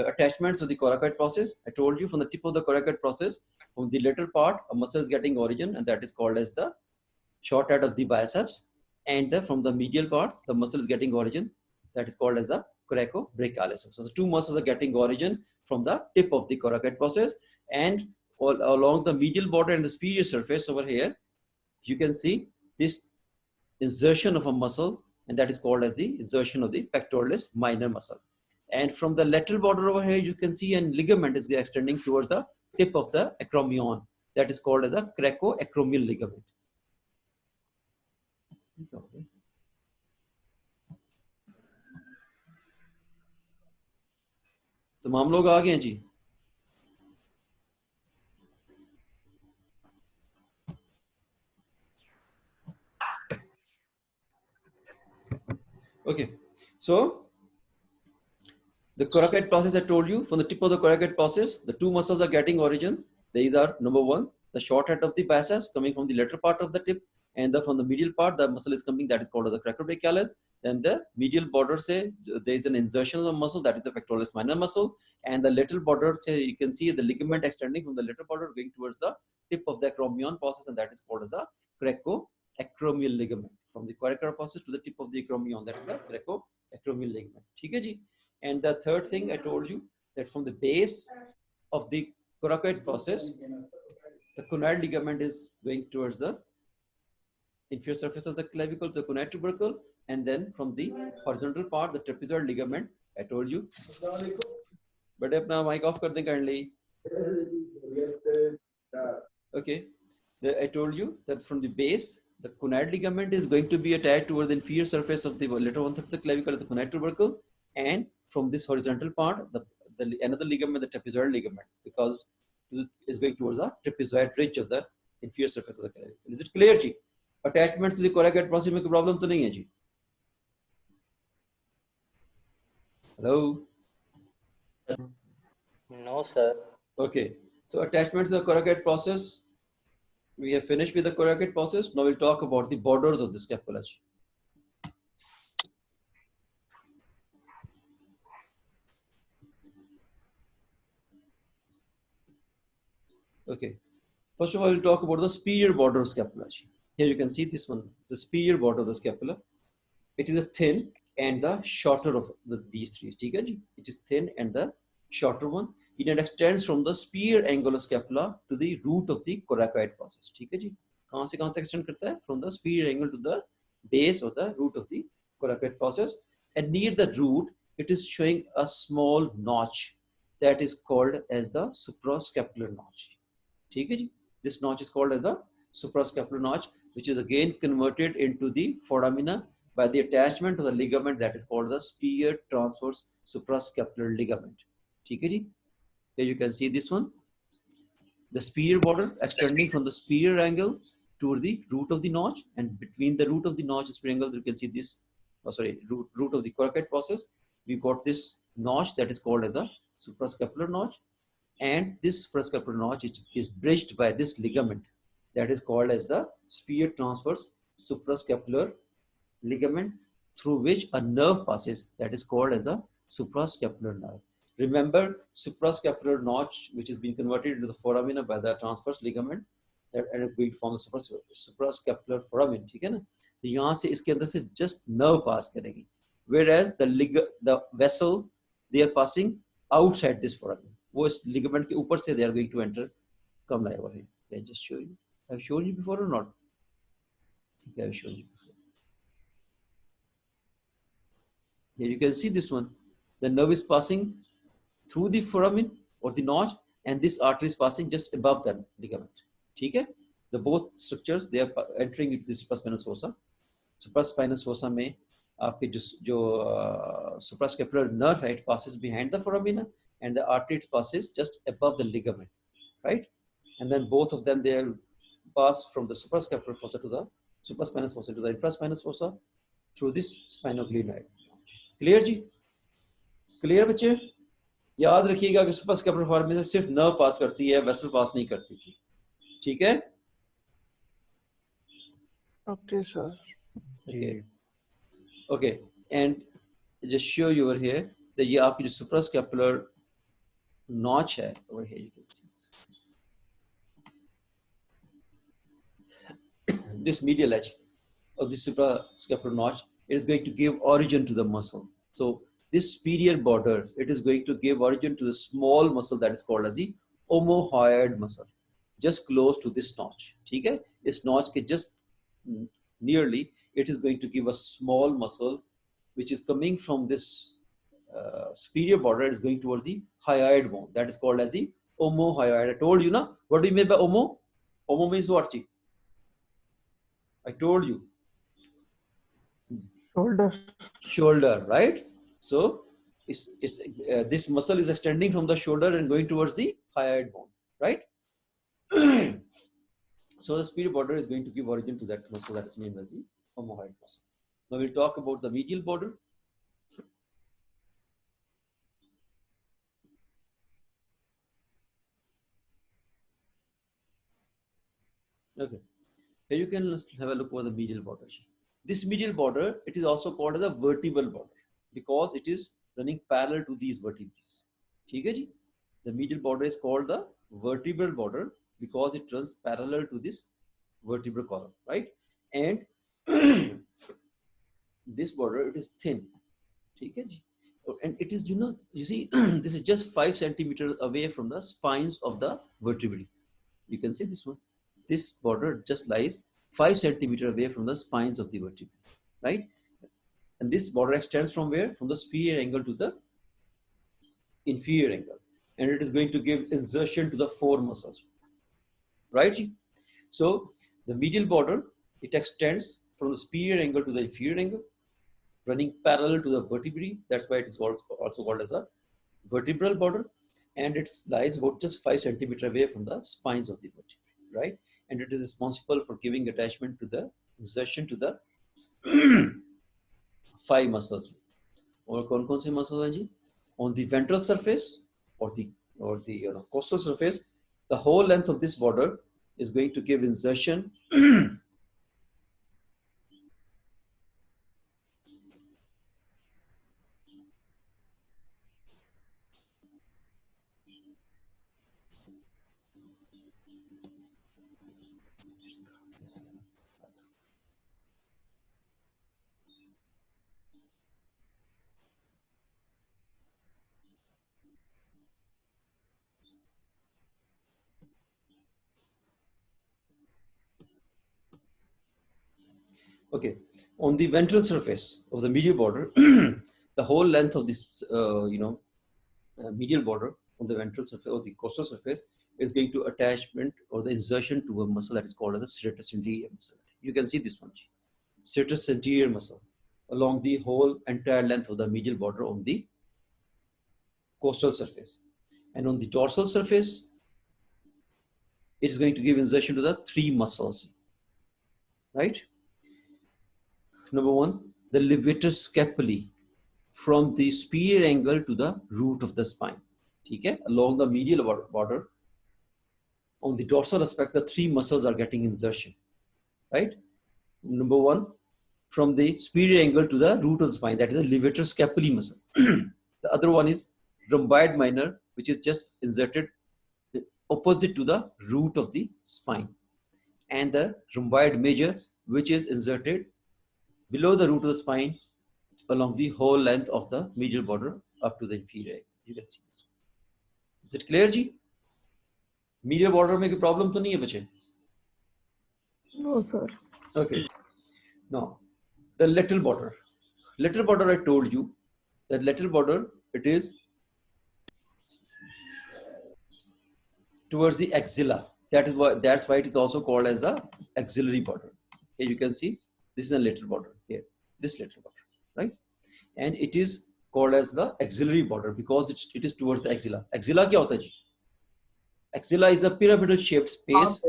attachments of the coracoid process. I told you from the tip of the coracoid process, from the lateral part, a muscle is getting origin, and that is called as the short head of the biceps. And from the medial part, the muscle is getting origin, that is called as the coracobrachialis. So the two muscles are getting origin from the tip of the coracoid process, and all along the medial border and the superior surface over here, you can see this insertion of a muscle, and that is called as the insertion of the pectoralis minor muscle. And from the lateral border over here, you can see a ligament is extending towards the tip of the acromion, that is called as the coracoacromial ligament. तमाम लोग आ गए हैं जी? Okay, so the coracoid process, I told you, from the tip of the coracoid process, the two muscles are getting origin. These are number one, the short head of the biceps coming from the lateral part of the tip, and from the medial part, the muscle is coming, that is called the coracobrachialis. Then the medial border say there is an insertion of the muscle, that is the pectoralis minor muscle, and the lateral border say you can see the ligament extending from the lateral border going towards the tip of the acromion process, and that is called as the coracoacromial ligament. From the coracoid process to the tip of the acromion, that is the coracoacromial ligament. Okay, ji? And the third thing I told you, that from the base of the coracoid process, the conoid ligament is going towards the inferior surface of the clavicle, the conoid tubercle, and then from the horizontal part, the trapezoid ligament. I told you. But apna mic off kar dein kindly. Okay. I told you that from the base, the conoid ligament is going to be attached toward the inferior surface of the lateral one-third of the clavicle, the conoid tubercle, and from this horizontal part, another ligament, the trapezoid ligament, because it is going towards the trapezoid ridge of the inferior surface of the clavicle. Is it clear, ji? Attachments to the coracoid process में कोई problem तो नहीं है जी? Hello? No, sir. Okay. So attachments to the coracoid process. We have finished with the coracoid process. Now we'll talk about the borders of the scapula. Okay. First of all, we'll talk about the superior border of scapula. Here you can see this one, the superior border of the scapula. It is a thin and the shorter of these three. It is thin and the shorter one. It extends from the superior angle of scapula to the root of the coracoid process. कहाँ से कहाँ तक extend करता है? From the superior angle to the base of the root of the coracoid process. And near the root, it is showing a small notch that is called as the suprascapular notch. This notch is called as the suprascapular notch, which is again converted into the foramina by the attachment to the ligament that is called the superior transverse suprascapular ligament. Here you can see this one, the superior border extending from the superior angle to the root of the notch, and between the root of the notch and superior angle, you can see this, root of the coracoid process. We got this notch that is called as the suprascapular notch, and this suprascapular notch is bridged by this ligament that is called as the superior transverse suprascapular ligament, through which a nerve passes that is called as a suprascapular nerve. Remember, suprascapular notch, which is being converted into the foramina by the transverse ligament, that and it will form the suprascapular foramen. ठीक है ना? तो यहाँ से इसके अंदर से just nerve pass करेगी, whereas the vessel, they are passing outside this foramen. वो इस ligament के ऊपर से they are going to enter. Come like over here. Can I just show you? I've shown you before or not? I think I've shown you before. Here you can see this one. The nerve is passing through the foramen or the notch, and this artery is passing just above that ligament. Okay? The both structures, they are entering into the supraspinous fossa. Supraspinous fossa में आपके जो suprascapular nerve है, it passes behind the foramina, and the artery passes just above the ligament, right? And then both of them, they pass from the suprascapular fossa to the supraspinous fossa to the infraspinous fossa through this spinoglenoid. Clear जी? Clear बच्चे? याद रखिएगा कि सुपरस्कैपुलर फोराmen से सिर्फ nerve पास करती है, vessel पास नहीं करती थी. ठीक है? Okay, sir. Okay. And just show you over here that ये आपकी जो suprascapular notch hai over here, you can see this medial edge of the suprascapular notch is going to give origin to the muscle. So this superior border, it is going to give origin to the small muscle that is called as the omohyoid muscle, just close to this notch. Okay? This notch ke just nearly, it is going to give a small muscle which is coming from this superior border, is going towards the hyoid bone. That is called as the omohyoid. I told you, na? What do you mean by omo? Omo means what? I told you. Shoulder, right? So this muscle is extending from the shoulder and going towards the hyoid bone, right? So the superior border is going to give origin to that muscle that is named as the omohyoid muscle. Now we'll talk about the medial border. Okay, here you can have a look at the medial border. This medial border, it is also called as a vertebral border because it is running parallel to these vertebrae. Okay, the medial border is called the vertebral border because it runs parallel to this vertebral column, right? And this border, it is thin. Okay, and it is, you see, this is just 5 centimeters away from the spines of the vertebrae. You can see this one. This border just lies 5 centimeters away from the spines of the vertebrae, right? And this border extends from where? From the superior angle to the inferior angle. And it is going to give insertion to the 4 muscles, right? So the medial border, it extends from the superior angle to the inferior angle, running parallel to the vertebrae. That's why it is also called as a vertebral border. And it lies about just 5 centimeters away from the spines of the vertebrae, right? And it is responsible for giving attachment to the insertion to the 5 muscles. और कौन-कौन से muscles हैं जी? On the ventral surface or the costal surface, the whole length of this border is going to give insertion okay, on the ventral surface of the medial border, the whole length of this, medial border on the ventral surface or the costal surface is going to attachment or the insertion to a muscle that is called as the serratus anterior muscle. You can see this one, serratus anterior muscle along the whole entire length of the medial border on the costal surface. And on the dorsal surface, it is going to give insertion to the 3 muscles, right? Number 1, the levator scapulae from the superior angle to the root of the spine. Okay? Along the medial border, on the dorsal aspect, the 3 muscles are getting insertion, right? Number 1, from the superior angle to the root of the spine, that is the levator scapulae muscle. The other one is rhomboid minor, which is just inserted opposite to the root of the spine, and the rhomboid major, which is inserted below the root of the spine along the whole length of the medial border up to the inferior. You can see this. Is it clear, ji? Medial border में कोई problem तो नहीं है बच्चे? No, sir. Okay. Now, the lateral border. Lateral border, I told you that lateral border, it is towards the axilla. That's why it is also called as the axillary border. Here you can see this is a lateral border here, this lateral border, right? And it is called as the axillary border because it is towards the axilla. Axilla क्या होता है जी? Axilla is a pyramidal shaped space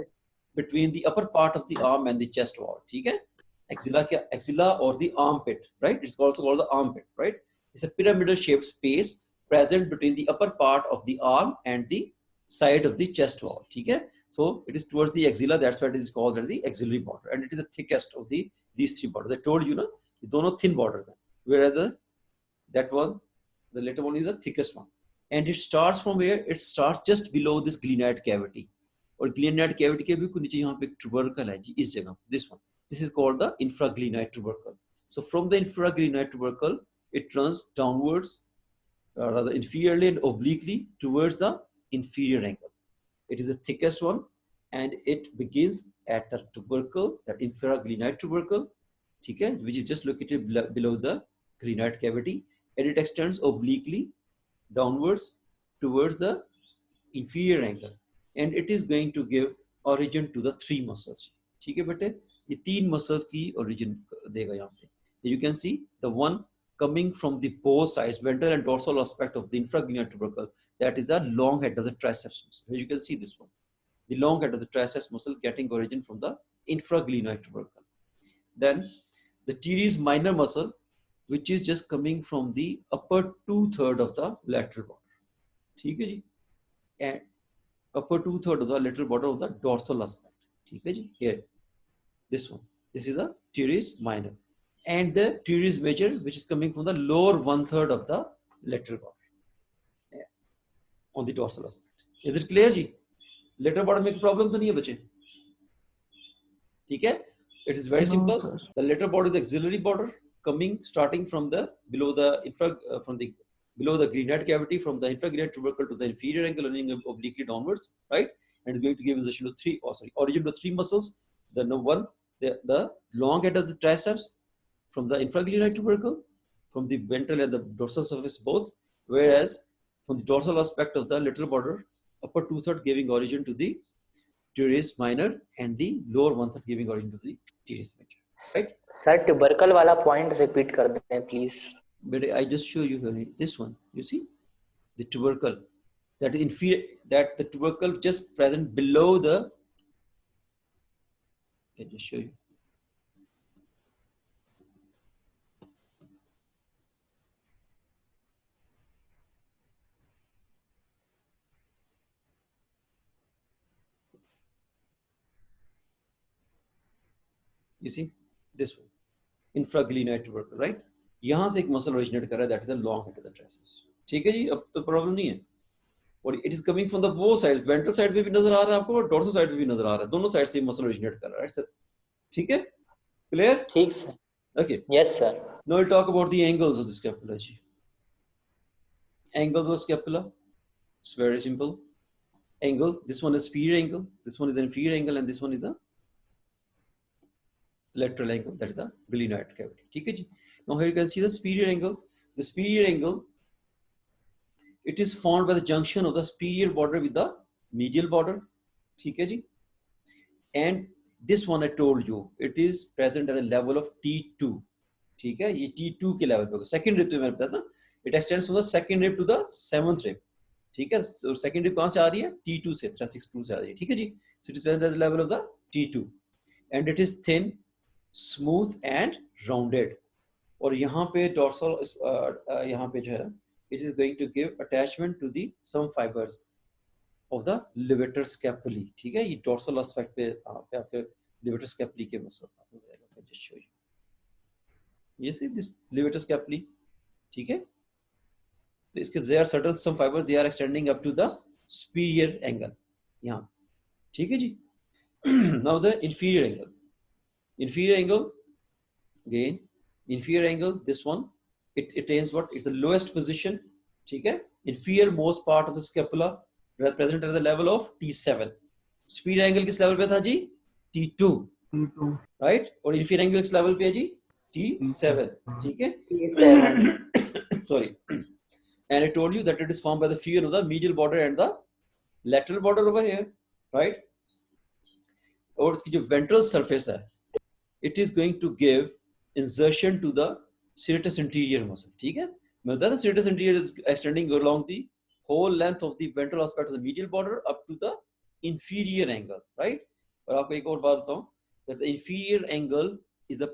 between the upper part of the arm and the chest wall. ठीक है? Axilla or the armpit, right? It's also called the armpit, right? It's a pyramidal shaped space present between the upper part of the arm and the side of the chest wall. Okay? So it is towards the axilla. That's why it is called as the axillary border, and it is the thickest of these 3 borders. I told you, those are thin borders, whereas that one, the later one, is the thickest one. and it starts from where? It starts just below this glenoid cavity. और glenoid cavity के भी कुछ नीचे यहाँ पे एक tubercle है जी, इस जगह, this one. This is called the infraglenoid tubercle. So from the infraglenoid tubercle, it runs downwards, rather inferiorly and obliquely towards the inferior angle. It is the thickest one, and it begins at the tubercle, that infraglenoid tubercle, okay, which is just located below the glenoid cavity, and it extends obliquely downwards towards the inferior angle, and it is going to give origin to the three muscles. ठीक है बेटे, ये तीन muscles की origin देगा यहाँ पे. You can see the one coming from the both sides, ventral and dorsal aspect of the infraglenoid tubercle, that is the long head of the triceps muscle. Here you can see this one, the long head of the triceps muscle getting origin from the infraglenoid tubercle. Then the teres minor muscle, which is just coming from the upper 2/3 of the lateral border. ठीक है जी, and upper 2/3 of the lateral border of the dorsal aspect. ठीक है जी, here, this one, this is the teres minor, and the teres major, which is coming from the lower 1/3 of the lateral border on the dorsal aspect. Is it clear ji? Lateral border में problem तो नहीं है बच्चे? ठीक है, it is very simple. sir. The lateral border is auxiliary border coming starting from the below the below the glenoid cavity, from the infraglenoid tubercle to the inferior angle running obliquely downwards, right? And it's going to give origin to origin to three muscles. The number one, the long head of the triceps, from the infraglenoid tubercle, from the ventral and the dorsal surface both, whereas from the dorsal aspect of the lateral border, upper 2/3 giving origin to the teres minor, and the lower 1/3 giving origin to the teres major. Right? Sir tubercle वाला point repeat कर दें please. But I just show you this one. You see the tubercle, that inferior, that the tubercle just present below the. I just show you. You see this one, infraglenoid tubercle, right? यहाँ से एक muscle originate कर रहा है, that is the long head of the triceps. ठीक है जी, अब तो प्रॉब्लम नहीं है. और it is coming from the both sides, ventral side पे भी नजर आ रहा है आपको और डोर्सल साइड पे भी नजर आ रहा है, दोनों साइड से मसल ओरिजिनेट कर रहा है. सर ठीक है, क्लियर? ठीक sir. Okay, yes sir. Now will talk about the angles of the scapula जी. Angles of scapula, it's very simple. Angle, this one is superior angle, this one is an inferior angle, and this one is a lateral angle, that is the glenoid cavity. ठीक है जी. Now here you can see the superior angle. The superior angle, it is formed by the junction of the superior border with the medial border. ठीक है जी. And this one I told you, it is present at the level of T2. ठीक है, ये T2 के level पे होगा. Second rib पे मैंने बताया ना, it extends from the second rib to the seventh rib. ठीक है, so second rib कहाँ से आ रही है? T2 से, thoracic stool से आ रही है. ठीक है जी. So it is present at the level of the T2, and it is thin, smooth and rounded. और यहाँ पे dorsal, यहाँ पे जो है, it is going to give attachment to the some fibers of the levator scapulae. ठीक है, ये dorsal aspect पे आपके levator scapulae के मसल आपको मिलेगा. Just show you. You see this levator scapulae. ठीक है, तो इसके there are certain some fibers, they are extending up to the superior angle यहाँ. ठीक है जी. Now the inferior angle. Inferior angle, again, inferior angle, this one, it attains what? It's the lowest position. ठीक है, inferior most part of the scapula present at the level of T7. Superior angle किस level पे था जी? T2. T2. Right? और inferior angle किस level पे है जी? T7. ठीक है. Sorry. And I told you that it is formed by the fusion of the medial border and the lateral border over here, right? और इसकी जो ventral surface है, it is going to give insertion to the serratus anterior muscle. ठीक है, मैं बताया था serratus anterior is extending along the whole length of the ventral aspect of the medial border up to the inferior angle, right? और आपको एक और बात बताऊं, that the inferior angle is the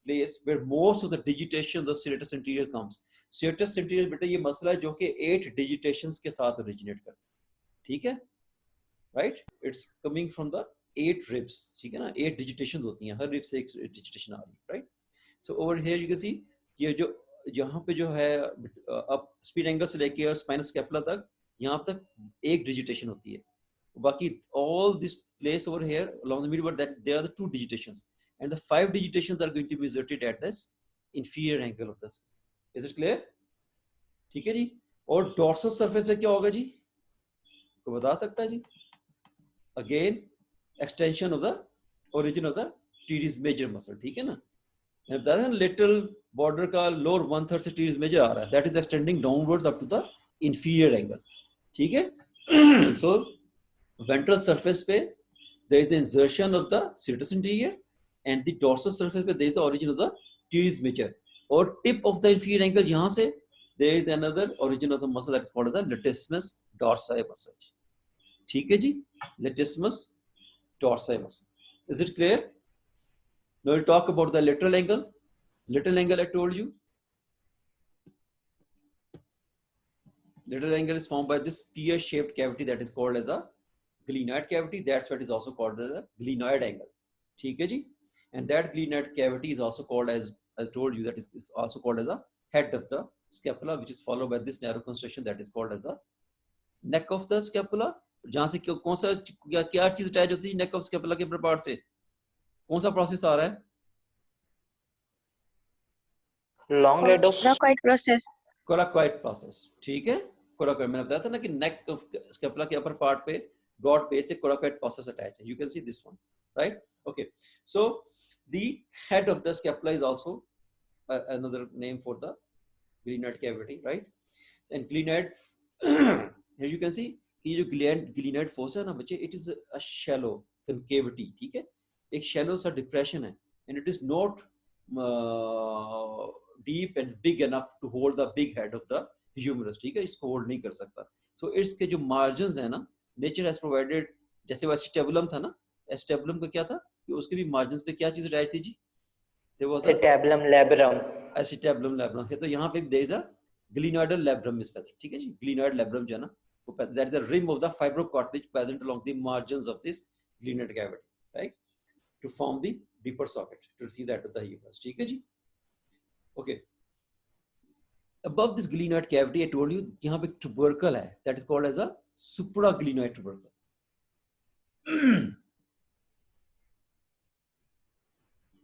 place where most of the digitation of the serratus anterior comes. Serratus anterior बेटा ये मसला है जो कि 8 digitations के साथ originate करता है. ठीक है, right? It's coming from the 8 ribs. ठीक है ना, 8 digitations होती हैं, हर rib से एक digitation आ रही है, right? So over here you can see ये जो यहाँ पे जो है अब स्पीड एंगल से लेके और स्पाइनल स्कैपुला तक, यहाँ तक एक डिजिटेशन होती है. बाकी all this place over here along the middle, but that there are the two digitations, and the 5 digitations are going to be inserted at this inferior angle of this. Is it clear? ठीक है जी. और dorsal surface पे क्या होगा जी, को बता सकता है जी? Again extension of the origin of the teres major muscle. ठीक है ना. And that is lateral border का lower 1/3 से teres major आ रहा है, that is extending downwards up to the inferior angle. ठीक है. So ventral surface पे there is the insertion of the serratus anterior, and the dorsal surface पे there is the origin of the teres major. और tip of the inferior angle यहाँ से there is another origin of the muscle that is called the latissimus dorsi muscle. ठीक है जी, latissimus dorsi muscle. Is it clear? Now we'll talk about the lateral angle. Lateral angle I told you. Lateral angle is formed by this spear-shaped cavity that is called as a glenoid cavity. That's what is also called as a glenoid angle. ठीक है जी. And that glenoid cavity is also called as I told you, that is also called as a head of the scapula, which is followed by this narrow construction that is called as the neck of the scapula. जहाँ से कौन सा क्या चीज attach होती है neck of scapula के ऊपर पार्ट से, कौन सा प्रोसेस आ रहा है? Long head of Coracoid process. Coracoid process. ठीक है, कोराकॉइड मैंने बताया था ना कि नेक ऑफ स्कैपुला के अपर पार्ट पे ब्रॉड बेस से कोराकॉइड प्रोसेस अटैच है. You can see this one, right? Okay, so the head of the scapula is also another name for the glenoid cavity, right? And glenoid here you can see कि जो glenoid fossa है ना बच्चे, it is a shallow concavity. ठीक है, एक shallow सा depression है, and it is not deep and big enough to hold the big head of the humerus. ठीक है, इसको होल्ड नहीं कर सकता. So इसके जो margins है ना, nature has provided, जैसे वो acetabulum था ना, acetabulum का क्या था कि उसके भी margins पे क्या चीज अटैच थी जी? There was a acetabulum labrum. acetabulum labrum है, तो यहाँ पे there is a glenoidal labrum is present. ठीक है जी, glenoid labrum जो है ना, that is the rim of the fibrocartilage present along the margins of this glenoid cavity, right, to form the deeper socket to receive that of the humerus. ठीक है जी. Okay. Above this glenoid cavity, I told you, यहाँ पे tubercle है, that is called as a supraglenoid tubercle.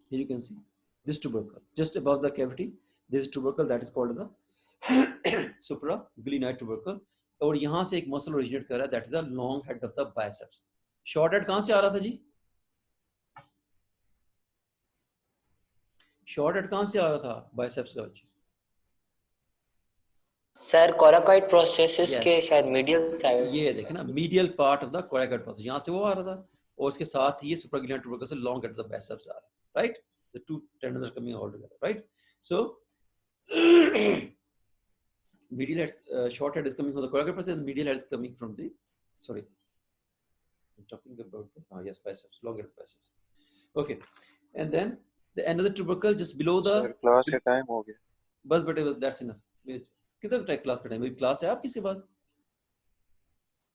Here you can see this tubercle just above the cavity. This is tubercle that is called the supraglenoid tubercle. और यहाँ से एक muscle originate कर रहा है, that is the long head of the biceps. Short head कहाँ से आ रहा था जी? Short head कहाँ से आ रहा था biceps का बच्चे? Sir coracoid process Yes. के शायद मीडियल साइड. ये देखे ना, medial part of the coracoid process, यहाँ से वो आ रहा था, और उसके साथ ही ये supraglenoid tubercle से long head of the biceps आ रहा है, right? The two tendons are coming all together, right? So medial head, short head is coming from the coracoid process, and medial head is coming from the, sorry, I'm talking about the, yes, biceps, long head of biceps. Okay, and then the another tubercle just below the. Sir class का time हो गया. बस बेटे बस, that's enough. कितना time class का time? मेरी class है आपकी, इसके बाद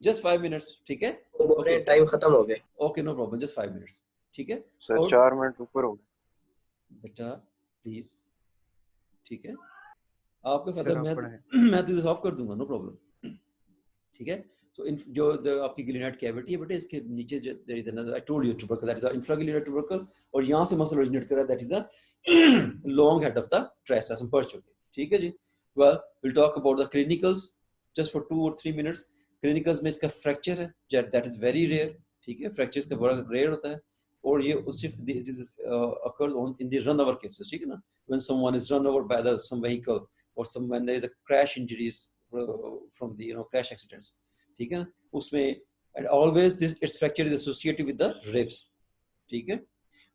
just 5 minutes. ठीक है, ओके, टाइम खत्म हो गया. okay, no problem, just 5 minutes. ठीक है सर और 4 मिनट ऊपर हो गए. बेटा प्लीज, ठीक है, आपके सर, फादर आप मैं पढ़ाएं. मैं तुझे सॉल्व कर दूंगा, नो प्रॉब्लम. ठीक है, so in जो आपकी glenoid cavity है बेटे, इसके नीचे there is another, I told you, tubercle, that is the infraglenoid tubercle, और यहाँ से मसल ओरिजिनेट कर रहा है, that is the long head of the triceps. हम पढ़ चुके. ठीक है जी. Well, we'll talk about the clinicals just for 2 or 3 minutes. Clinicals में इसका fracture है, that is very rare. ठीक है, fracture इसका बड़ा rare होता है, और ये उससे it is occurs on in the run over cases. ठीक है ना, when someone is run over by some vehicle, or when there is a crash injuries from the crash accidents. ठीक है ना, उसमें and always this its fracture is associated with the ribs. ठीक है,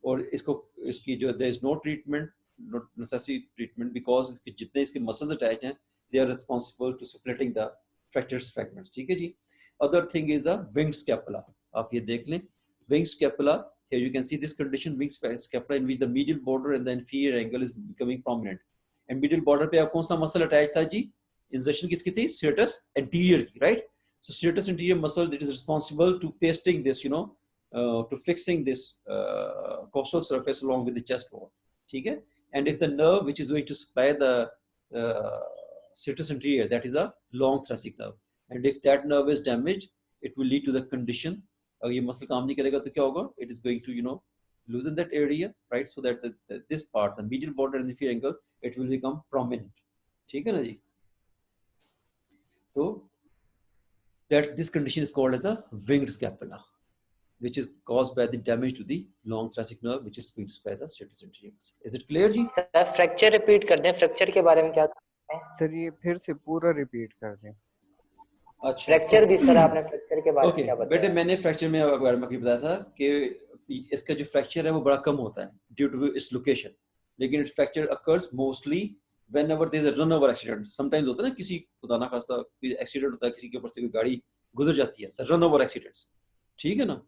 और इसकी जो there is no treatment, not necessary treatment, because जितने इसके muscles attached हैं, they are responsible to splitting the fractured fragments. ठीक है जी. Other thing is the winged scapula. आप ये देख लें, winged scapula. Here you can see this condition, winged scapula, in which the medial border and the inferior angle is becoming prominent. And medial border पे आप कौन सा muscle attached था जी? Insertion किसकी थी? Serratus anterior की, right? So serratus anterior muscle that is responsible to pasting this, to fixing this costal surface along with the chest wall. ठीक है? And if the nerve which is going to supply the serratus anterior, that is a long thoracic nerve, and if that nerve is damaged, it will lead to the condition. अगर ये muscle काम नहीं करेगा तो क्या होगा? It is going to loosen that area, right? So that this part, the medial border and the inferior angle, it will become prominent. ठीक है ना जी? So that this condition is called as a winged scapula, which is caused by the damage to the long thoracic nerve, which is going to spare the serratus anterior muscle. Is it clear जी? Sir fracture repeat कर दें, fracture के बारे में क्या करते हैं? Sir ये फिर से पूरा रिपीट कर दें। अच्छा, फ्रैक्चर भी सर, आपने फ्रैक्चर के बारे में ओके क्या बताया? बेटे, मैंने फ्रैक्चर में बारे में बताया था कि इसका जो फ्रैक्चर है वो बड़ा कम होता है ड्यू टू इट्स लोकेशन, लेकिन it fracture occurs mostly whenever there is a run over accident. Sometimes होता है ना, किसी खुदा ना खास्ता कोई एक्सीडेंट होता है, किसी के ऊपर से कोई गाड़ी गुजर जाती है, द रन ओवर एक्सीडेंट्स, ठीक है ना,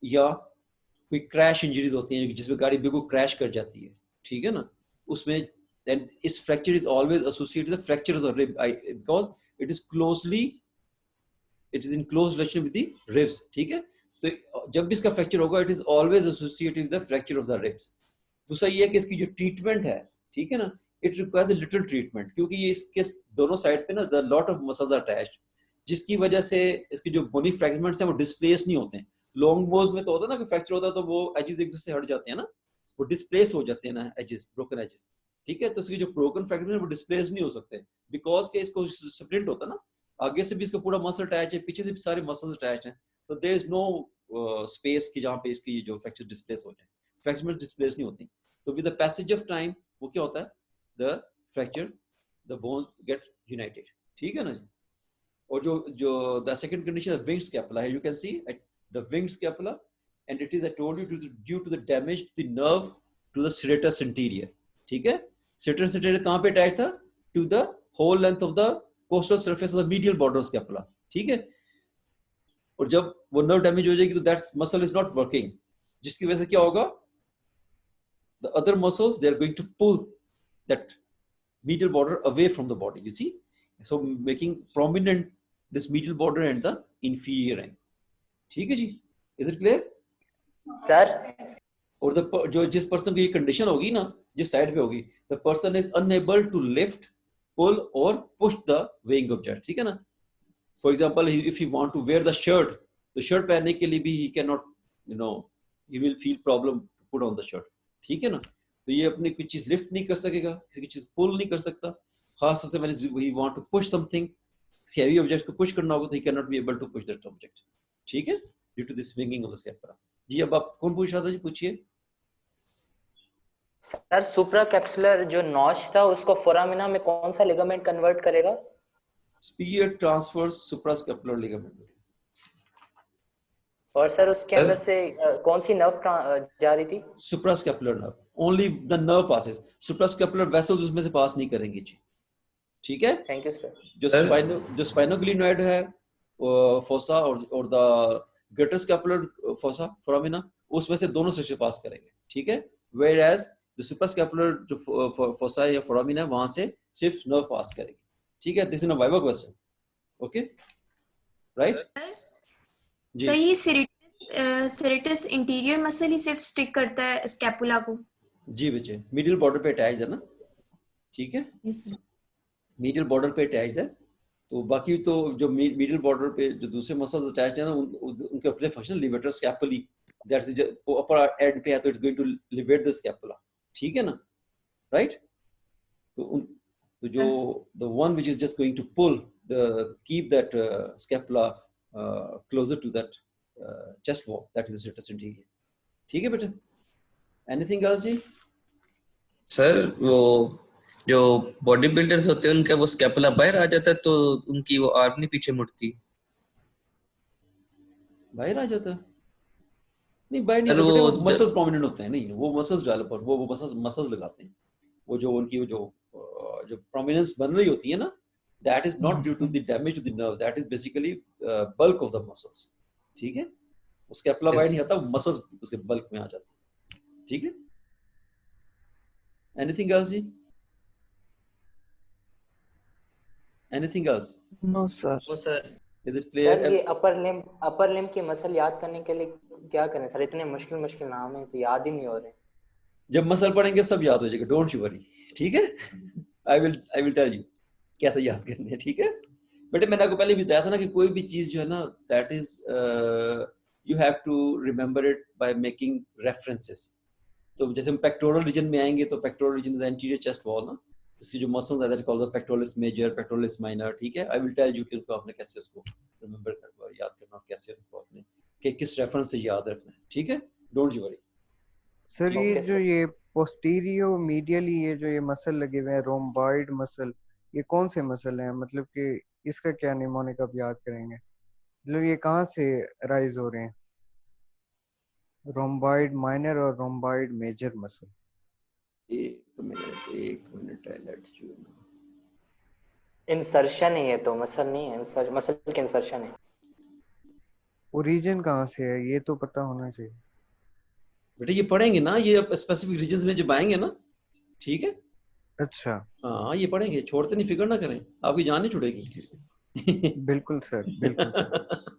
या कोई क्रैश इंजरीज होती हैं जिसमें गाड़ी बिल्कुल क्रैश कर जाती है, ठीक है ना, उसमें then its fracture is always associated with the fracture of the rib because it is in close relation with the ribs, ठीक है। तो जब भी इसका फ्रैक्चर होगा, it is always associated with the fracture of the ribs। दूसरा ये है कि इसकी जो ट्रीटमेंट है, ठीक है ना, it requires a little treatment, क्योंकि ये इसके दोनों साइड पे ना the lot of muscles are attached, जिसकी वजह से इसके जो बोनी फ्रैगमेंट्स हैं वो डिस्प्लेस नहीं होते हैं। लॉन्ग बोन्स में तो होता है ना कि फ्रैक्चर होता है तो वो एजेस एक दूसरे से हट जाते हैं ना, वो डिस्प्लेस हो जाते हैं ना, एजेस, ब्रोकन एजेस, ठीक है। तो इसके जो ब्रोकन फ्रैगमेंट वो डिस्प्लेस नहीं हो सकते बिकॉज के इसको स्प्लिंट होता है ना, आगे से भी इसका पूरा मसल अटैच है, पीछे से भी सारे मसल्स अटैच हैं, तो देयर इज नो स्पेस कि जहाँ पे इसकी जो फ्रैक्चर डिस्प्लेस हो जाए, फ्रैगमेंट डिस्प्लेस नहीं होती। तो with the passage of time वो क्या होता है, the fracture, the bone get united, ठीक है ना जी। और जो द सेकंड कंडीशन है विंग्ड स्कैपुला है, you can see the winged scapula and it is, I told you, due to the damage to the nerve to the serratus anterior, ठीक है। serratus anterior कहाँ पे अटैच था? To the whole length of the costal surface of the medial border of scapula, ठीक है। और जब वो नर्व डैमेज हो जाएगी तो that muscle is not working, जिसकी वजह से क्या होगा, the other muscles they are going to pull that medial border away from the body, you see, so making prominent this medial border and the inferior end, ठीक है जी। is it clear sir? और जो जिस person की ये condition होगी ना, जिस साइड पे होगी, the person is unable to lift, pull और पुश द वेइंग ऑब्जेक्ट, ठीक है ना। For example if you want to wear the shirt, तो शर्ट पहनने के लिए भी he can not, he will feel problem to put on the shirt, ठीक है ना। तो ये अपनी कोई चीज लिफ्ट नहीं कर सकेगा, किसी की चीज पुल नहीं कर सकता, खास तौर से when he want to push something, heavy object को पुश करना होगा तो he can not be able to push that object, ठीक है, due to this winging of the scapula. जी अब आप कौन पूछ रहा था जी, पूछिए। सर सुप्रा कैप्सुलर जो नॉच था उसको फोरामिना में कौन सा लिगामेंट कन्वर्ट करेगा? Superior transverse suprascapular ligament. और सर उसके अंदर से कौन सी नर्व जा रही थी? Suprascapular nerve, only the nerve passes, suprascapular vessels उसमें से पास नहीं करेंगे जी, ठीक है। Thank you sir. जो स्पाइनोग्लिनोइड है फोसा और the greater scapular fossa foramina, उसमें से दोनों से पास करेंगे, ठीक है। वेयर एज द सुप्रास्कैपुलर जो फोसा या फोरामिना वहां से सिर्फ नर्व पास करेगी, ठीक है। This is a viva question, okay right जी। सर ये सेरेटस इंटीरियर मसल ही सिर्फ स्टिक करता है स्कैपुला को? जी बच्चे, मिडिल बॉर्डर पे अटैच है ना, ठीक है, मिडिल बॉर्डर पे अटैच है। तो बाकी तो जो मिडिल बॉर्डर पे जो दूसरे मसल्स अटैच हैं ना, उनके अपने function, levator scapulae, that is upper end पे है तो it's going to elevate the scapula, ठीक है ना, राइट। तो जो the one which is just going to pull the keep that scapula closer to that chest wall, that is the serratus anterior, ठीक है बेटा। एनीथिंग एल्स जी? Sir वो जो बॉडी बिल्डर्स होते हैं उनका वो स्कैपुला बाहर आ जाता है तो उनकी वो आर्म नहीं पीछे मुड़ती? बाहर आ जाता नहीं, बाहर नहीं, वो मसल्स प्रोमिनेंट होते हैं, नहीं वो मसल्स डेवलपर वो मसल्स लगाते हैं, वो जो उनकी जो प्रोमिनेंस बन रही होती है ना, that is not due to the damage to the nerve, that is basically bulk of the muscles, ठीक है। वो स्कैपुला बाहर नहीं आता, मसल्स उसके बल्क में आ जाते हैं, ठीक है। एनीथिंग एल्स जी? Anything else? No, sir. वो sir Is it clear? Sir ये अपर लिम्ब की मसल याद करने के लिए क्या करें सर? इतने मुश्किल नाम है तो याद ही नहीं हो रहे। जब मसल पढ़ेंगे सब याद हो जाएगा, डोंट यू वरी, ठीक है। आई विल टेल यू कैसे याद करने हैं, ठीक है बेटे। मैंने आपको पहले भी बताया था ना कि कोई भी चीज जो है ना, that is you have to remember it by making references. तो जैसे हम पेक्टोरल रीजन में आएंगे तो pectoral region is anterior chest wall ना, इसकी जो मसल्स है that called the pectoralis major, pectoralis minor, ठीक है। आई विल टेल यू कि उनको आपने कैसे उसको रिमेम्बर करना, याद करना, कैसे उनको आपने कि किस रेफरेंस से याद रखना है, ठीक है। Don't you worry. सर ये Okay, जो sir. ये पोस्टीरियो मीडियली ये जो ये मसल लगे हुए हैं रोम्बॉइड मसल, ये कौन से मसल हैं? मतलब कि इसका क्या निमोनिक आप याद करेंगे? मतलब ये कहाँ से राइज हो रहे हैं? रोम्बॉइड माइनर और रोम्बॉइड मेजर मसल। एक minute I let you know. Insertion है ये तो, मसल नहीं है, मसल के इंसर्शन है। ओरिजिन कहाँ से है ये तो पता होना चाहिए। बेटे ये पढ़ेंगे ना, ये स्पेसिफिक रीजंस में जब आएंगे ना, ठीक है। अच्छा हाँ ये पढ़ेंगे, छोड़ते नहीं, फिक्र ना करें, आपकी जान नहीं छुड़ेगी। बिल्कुल सर, बिल्कुल सर।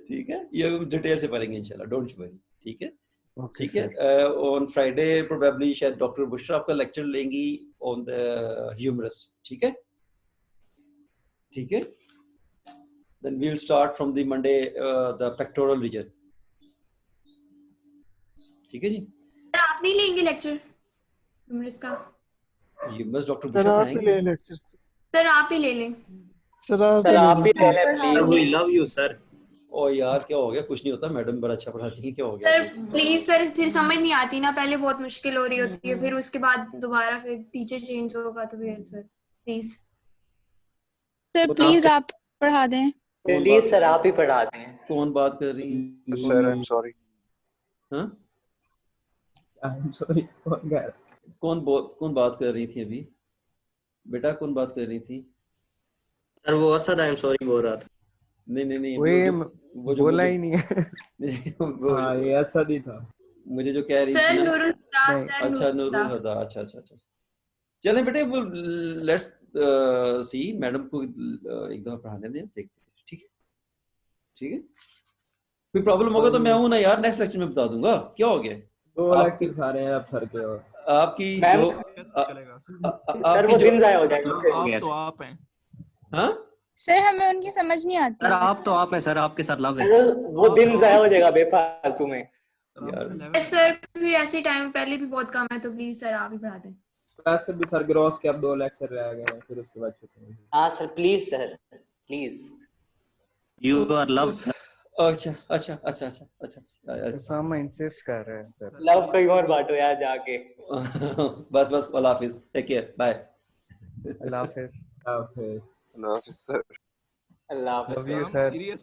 ठीक है, ये डिटेल से पढ़ेंगे इंशाल्लाह, डोंट वरी, ठीक है। ओके ठीक है, सर। ऑन फ्राइडे प्रोबेबली शायद डॉक्टर बुशरा आपका लेक्चर लेंगी ऑन द ह्यूमरस, ठीक है, ठीक है। Then we will start from the Monday the pectoral region, ठीक है जी। सर आप नहीं लेंगे लेक्चर इसका? ह्यूमरस डॉक्टर सर बुशरा आप ही पढ़ाएंगे। ले लेक्चर। सर आप ही ले लें। सर आप सर आप ही ले लें Sir, please. we love you, sir. ओ यार क्या हो गया, कुछ नहीं होता, मैडम बड़ा अच्छा पढ़ाती है, क्या हो गया। सर प्लीज सर, फिर समझ नहीं आती ना, पहले बहुत मुश्किल हो रही होती है, फिर उसके बाद दोबारा फिर टीचर चेंज होगा तो फिर सर प्लीज। सर प्लीज आप पढ़ा दें। कौन प्लीज बात सर आप ही पढ़ा दें। कौन बात कर रही है? Sir I am sorry. हाँ I'm sorry. कौन कह रहा है? कौन बात कर रही थी अभी बेटा, कौन बात कर रही थी? Sir, वो असद आई एम सॉरी बोल रहा था। नहीं वो बोला ही नहीं है। हाँ ये असद ही था। मुझे जो कह रही सर थी ना, नूरुल हुदा, नहीं। सर अच्छा नूरुल नूरुल हुदा। हुदा, अच्छा। चलें बेटे, वो लेट्स सी, मैडम को एक दफा पढ़ाने दें, देखते हैं, ठीक है, ठीक है। कोई प्रॉब्लम होगा तो मैं हूं ना यार, नेक्स्ट लेक्चर में बता दूंगा, क्या हो गया। दो आपकी लेक्चर सारे हैं अब सर के। और आपकी मैम, जो सर आपकी वो जो दिन जाया हो जाएगा। आप तो आप हैं। हाँ सर हमें उनकी समझ नहीं आती। सर आप तो आप है सर, आपके साथ लव है। सर वो दिन जाया हो जाएगा बेफालतू में। यार सर फिर ऐसे टाइम पहले भी बहुत कम है, तो प्लीज सर आप ही पढ़ा दें। वैसे भी सर ग्रॉस के अब 2 लेक्चर रह गए हैं, फिर उसके बाद छुट्टी। हाँ sir please please. You are love sir. अच्छा। सामा इंसिस्ट कर रहा है सर। लव कहीं और बांटो यार जाके। बस अल्लाह हाफिज, टेक केयर, बाय। अल्लाह हाफिज। हाफिज। अल्लाह हाफिज़ love you sir. Sir. Serious